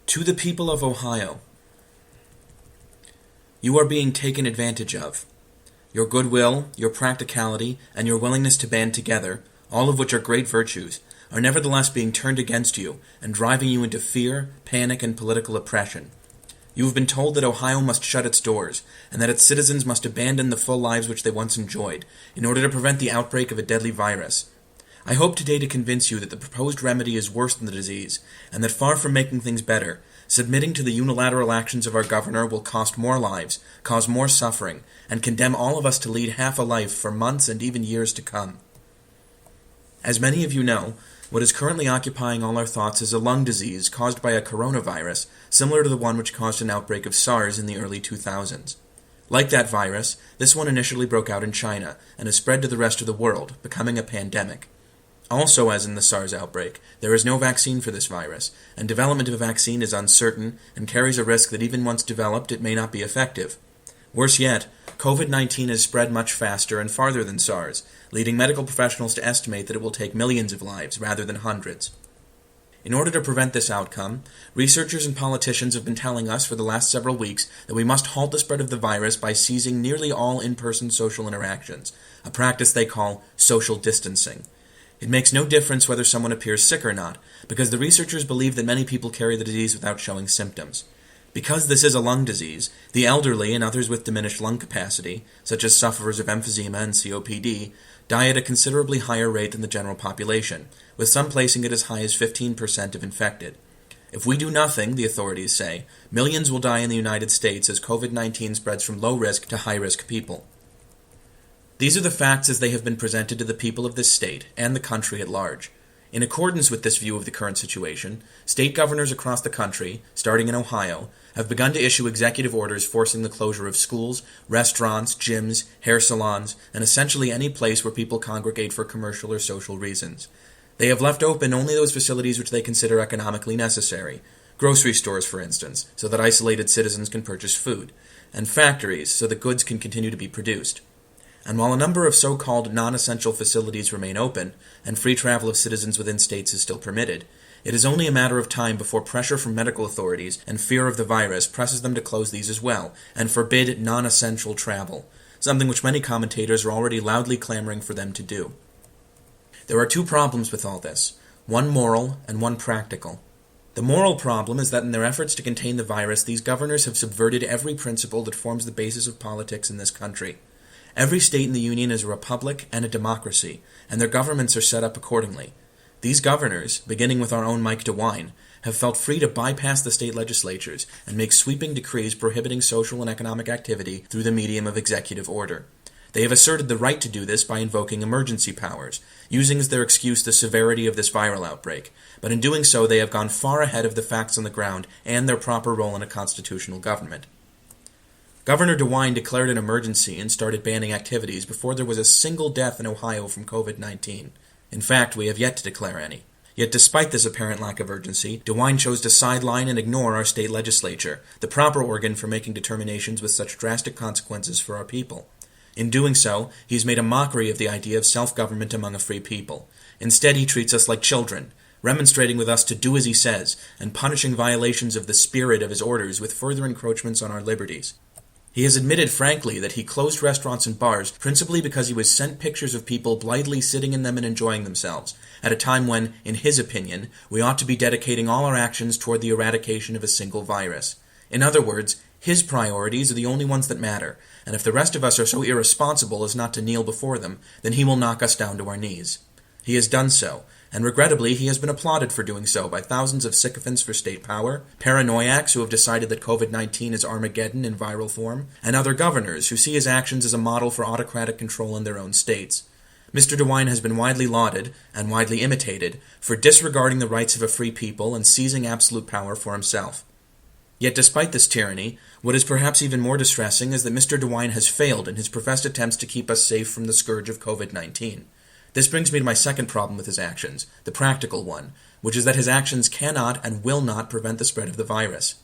To the people of Ohio, you are being taken advantage of. Your goodwill, your practicality, and your willingness to band together, all of which are great virtues, are nevertheless being turned against you and driving you into fear, panic, and political oppression. You have been told that Ohio must shut its doors, and that its citizens must abandon the full lives which they once enjoyed, in order to prevent the outbreak of a deadly virus. I hope today to convince you that the proposed remedy is worse than the disease, and that far from making things better, submitting to the unilateral actions of our governor will cost more lives, cause more suffering, and condemn all of us to lead half a life for months and even years to come. As many of you know, what is currently occupying all our thoughts is a lung disease caused by a coronavirus, similar to the one which caused an outbreak of SARS in the early 2000s. Like that virus, this one initially broke out in China, and has spread to the rest of the world, becoming a pandemic. Also, as in the SARS outbreak, there is no vaccine for this virus, and development of a vaccine is uncertain and carries a risk that even once developed it may not be effective. Worse yet, COVID-19 has spread much faster and farther than SARS, leading medical professionals to estimate that it will take millions of lives rather than hundreds. In order to prevent this outcome, researchers and politicians have been telling us for the last several weeks that we must halt the spread of the virus by seizing nearly all in-person social interactions, a practice they call social distancing. It makes no difference whether someone appears sick or not, because the researchers believe that many people carry the disease without showing symptoms. Because this is a lung disease, the elderly and others with diminished lung capacity, such as sufferers of emphysema and COPD, die at a considerably higher rate than the general population, with some placing it as high as 15% of infected. If we do nothing, the authorities say, millions will die in the United States as COVID-19 spreads from low-risk to high-risk people. These are the facts as they have been presented to the people of this state and the country at large. In accordance with this view of the current situation, state governors across the country, starting in Ohio, have begun to issue executive orders forcing the closure of schools, restaurants, gyms, hair salons, and essentially any place where people congregate for commercial or social reasons. They have left open only those facilities which they consider economically necessary, grocery stores, for instance, so that isolated citizens can purchase food, and factories so that goods can continue to be produced. And while a number of so-called non-essential facilities remain open, and free travel of citizens within states is still permitted, it is only a matter of time before pressure from medical authorities and fear of the virus presses them to close these as well, and forbid non-essential travel, something which many commentators are already loudly clamoring for them to do. There are two problems with all this, one moral and one practical. The moral problem is that in their efforts to contain the virus, these governors have subverted every principle that forms the basis of politics in this country. Every state in the Union is a republic and a democracy, and their governments are set up accordingly. These governors, beginning with our own Mike DeWine, have felt free to bypass the state legislatures and make sweeping decrees prohibiting social and economic activity through the medium of executive order. They have asserted the right to do this by invoking emergency powers, using as their excuse the severity of this viral outbreak, but in doing so they have gone far ahead of the facts on the ground and their proper role in a constitutional government. Governor DeWine declared an emergency and started banning activities before there was a single death in Ohio from COVID-19. In fact, we have yet to declare any. Yet despite this apparent lack of urgency, DeWine chose to sideline and ignore our state legislature, the proper organ for making determinations with such drastic consequences for our people. In doing so, he has made a mockery of the idea of self-government among a free people. Instead, he treats us like children, remonstrating with us to do as he says, and punishing violations of the spirit of his orders with further encroachments on our liberties. He has admitted frankly that he closed restaurants and bars principally because he was sent pictures of people blithely sitting in them and enjoying themselves, at a time when, in his opinion, we ought to be dedicating all our actions toward the eradication of a single virus. In other words, his priorities are the only ones that matter, and if the rest of us are so irresponsible as not to kneel before them, then he will knock us down to our knees. He has done so, and regrettably he has been applauded for doing so by thousands of sycophants for state power, paranoiacs who have decided that COVID-19 is Armageddon in viral form, and other governors who see his actions as a model for autocratic control in their own states. Mr. DeWine has been widely lauded, and widely imitated, for disregarding the rights of a free people and seizing absolute power for himself. Yet despite this tyranny, what is perhaps even more distressing is that Mr. DeWine has failed in his professed attempts to keep us safe from the scourge of COVID-19. This brings me to my second problem with his actions, the practical one, which is that his actions cannot and will not prevent the spread of the virus.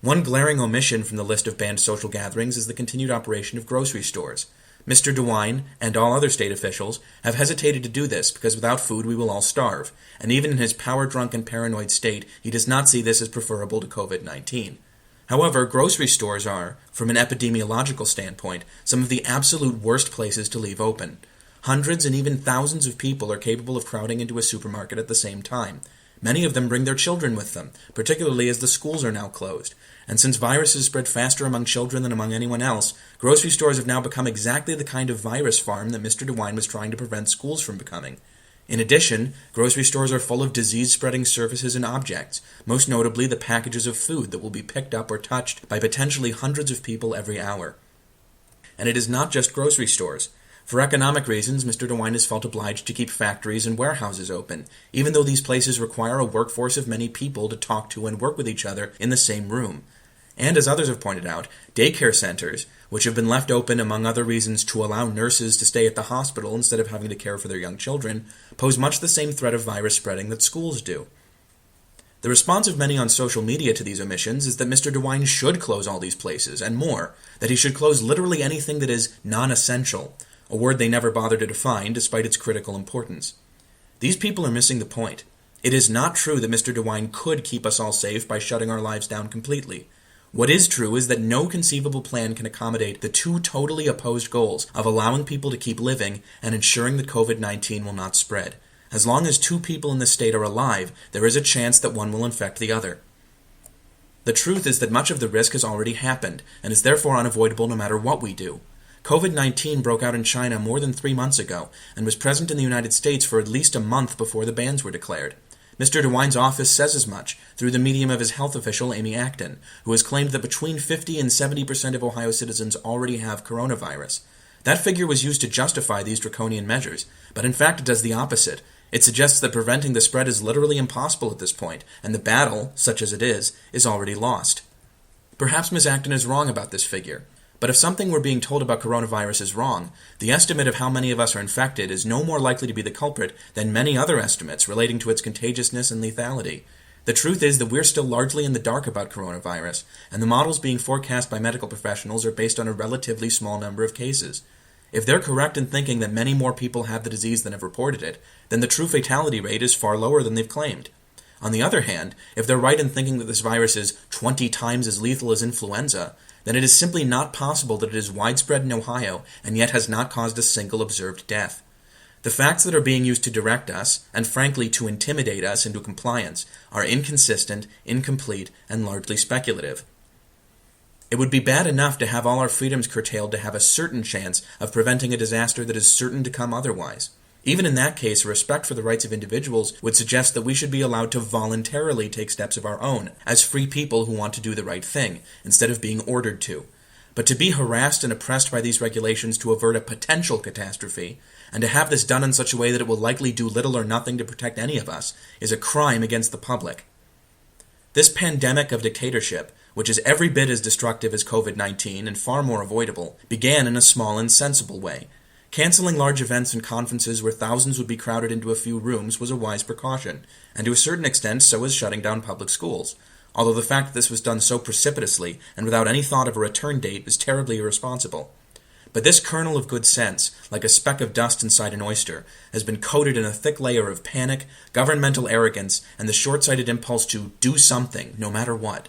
One glaring omission from the list of banned social gatherings is the continued operation of grocery stores. Mr. DeWine and all other state officials have hesitated to do this because without food we will all starve, and even in his power-drunk and paranoid state, he does not see this as preferable to COVID-19. However, grocery stores are, from an epidemiological standpoint, some of the absolute worst places to leave open. Hundreds and even thousands of people are capable of crowding into a supermarket at the same time. Many of them bring their children with them, particularly as the schools are now closed. And since viruses spread faster among children than among anyone else, grocery stores have now become exactly the kind of virus farm that Mr. DeWine was trying to prevent schools from becoming. In addition, grocery stores are full of disease-spreading surfaces and objects, most notably the packages of food that will be picked up or touched by potentially hundreds of people every hour. And it is not just grocery stores. For economic reasons, Mr. DeWine has felt obliged to keep factories and warehouses open, even though these places require a workforce of many people to talk to and work with each other in the same room. And as others have pointed out, daycare centers, which have been left open among other reasons to allow nurses to stay at the hospital instead of having to care for their young children, pose much the same threat of virus spreading that schools do. The response of many on social media to these omissions is that Mr. DeWine should close all these places, and more, that he should close literally anything that is non-essential, a word they never bother to define despite its critical importance. These people are missing the point. It is not true that Mr. DeWine could keep us all safe by shutting our lives down completely. What is true is that no conceivable plan can accommodate the two totally opposed goals of allowing people to keep living and ensuring that COVID-19 will not spread. As long as two people in the state are alive, there is a chance that one will infect the other. The truth is that much of the risk has already happened, and is therefore unavoidable no matter what we do. COVID-19 broke out in China more than 3 months ago, and was present in the United States for at least a month before the bans were declared. Mr. DeWine's office says as much through the medium of his health official, Amy Acton, who has claimed that between 50 and 70% of Ohio citizens already have coronavirus. That figure was used to justify these draconian measures, but in fact it does the opposite. It suggests that preventing the spread is literally impossible at this point, and the battle, such as it is already lost. Perhaps Ms. Acton is wrong about this figure. But if something we're being told about coronavirus is wrong, the estimate of how many of us are infected is no more likely to be the culprit than many other estimates relating to its contagiousness and lethality. The truth is that we're still largely in the dark about coronavirus, and the models being forecast by medical professionals are based on a relatively small number of cases. If they're correct in thinking that many more people have the disease than have reported it, then the true fatality rate is far lower than they've claimed. On the other hand, if they're right in thinking that this virus is 20 times as lethal as influenza, then it is simply not possible that it is widespread in Ohio and yet has not caused a single observed death. The facts that are being used to direct us, and frankly to intimidate us into compliance, are inconsistent, incomplete, and largely speculative. It would be bad enough to have all our freedoms curtailed to have a certain chance of preventing a disaster that is certain to come otherwise. Even in that case, respect for the rights of individuals would suggest that we should be allowed to voluntarily take steps of our own, as free people who want to do the right thing, instead of being ordered to. But to be harassed and oppressed by these regulations to avert a potential catastrophe, and to have this done in such a way that it will likely do little or nothing to protect any of us, is a crime against the public. This pandemic of dictatorship, which is every bit as destructive as COVID-19 and far more avoidable, began in a small and sensible way. Canceling large events and conferences where thousands would be crowded into a few rooms was a wise precaution, and to a certain extent so was shutting down public schools, although the fact that this was done so precipitously and without any thought of a return date is terribly irresponsible. But this kernel of good sense, like a speck of dust inside an oyster, has been coated in a thick layer of panic, governmental arrogance, and the short-sighted impulse to do something, no matter what.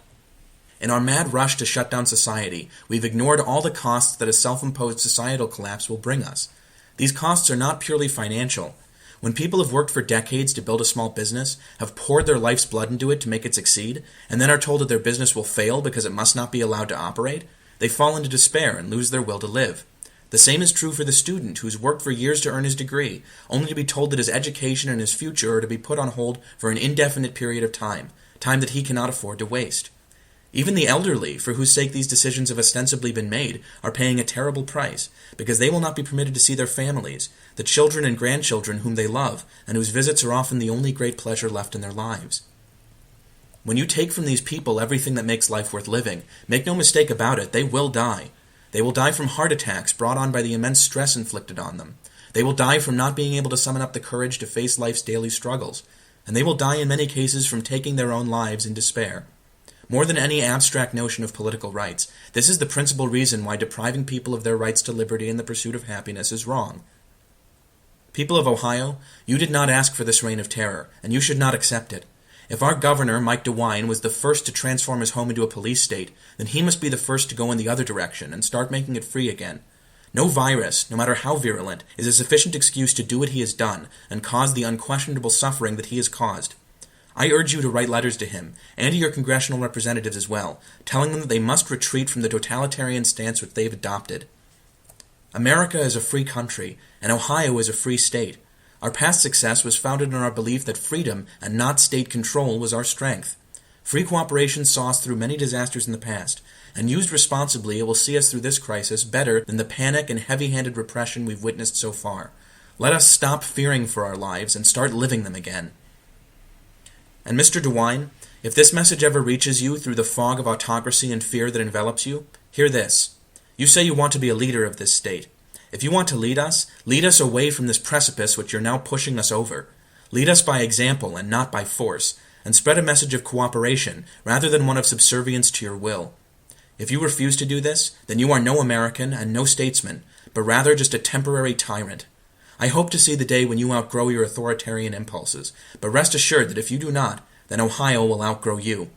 In our mad rush to shut down society, we've ignored all the costs that a self-imposed societal collapse will bring us. These costs are not purely financial. When people have worked for decades to build a small business, have poured their life's blood into it to make it succeed, and then are told that their business will fail because it must not be allowed to operate, they fall into despair and lose their will to live. The same is true for the student who's worked for years to earn his degree, only to be told that his education and his future are to be put on hold for an indefinite period of time that he cannot afford to waste. Even the elderly, for whose sake these decisions have ostensibly been made, are paying a terrible price, because they will not be permitted to see their families, the children and grandchildren whom they love, and whose visits are often the only great pleasure left in their lives. When you take from these people everything that makes life worth living, make no mistake about it, they will die. They will die from heart attacks brought on by the immense stress inflicted on them. They will die from not being able to summon up the courage to face life's daily struggles, and they will die in many cases from taking their own lives in despair. More than any abstract notion of political rights, this is the principal reason why depriving people of their rights to liberty in the pursuit of happiness is wrong. People of Ohio, you did not ask for this reign of terror, and you should not accept it. If our governor, Mike DeWine, was the first to transform his home into a police state, then he must be the first to go in the other direction and start making it free again. No virus, no matter how virulent, is a sufficient excuse to do what he has done and cause the unquestionable suffering that he has caused. I urge you to write letters to him, and to your congressional representatives as well, telling them that they must retreat from the totalitarian stance which they have adopted. America is a free country, and Ohio is a free state. Our past success was founded on our belief that freedom and not state control was our strength. Free cooperation saw us through many disasters in the past, and used responsibly it will see us through this crisis better than the panic and heavy-handed repression we've witnessed so far. Let us stop fearing for our lives and start living them again. And Mr. DeWine, if this message ever reaches you through the fog of autocracy and fear that envelops you, hear this. You say you want to be a leader of this state. If you want to lead us away from this precipice which you're now pushing us over. Lead us by example and not by force, and spread a message of cooperation rather than one of subservience to your will. If you refuse to do this, then you are no American and no statesman, but rather just a temporary tyrant. I hope to see the day when you outgrow your authoritarian impulses, but rest assured that if you do not, then Ohio will outgrow you.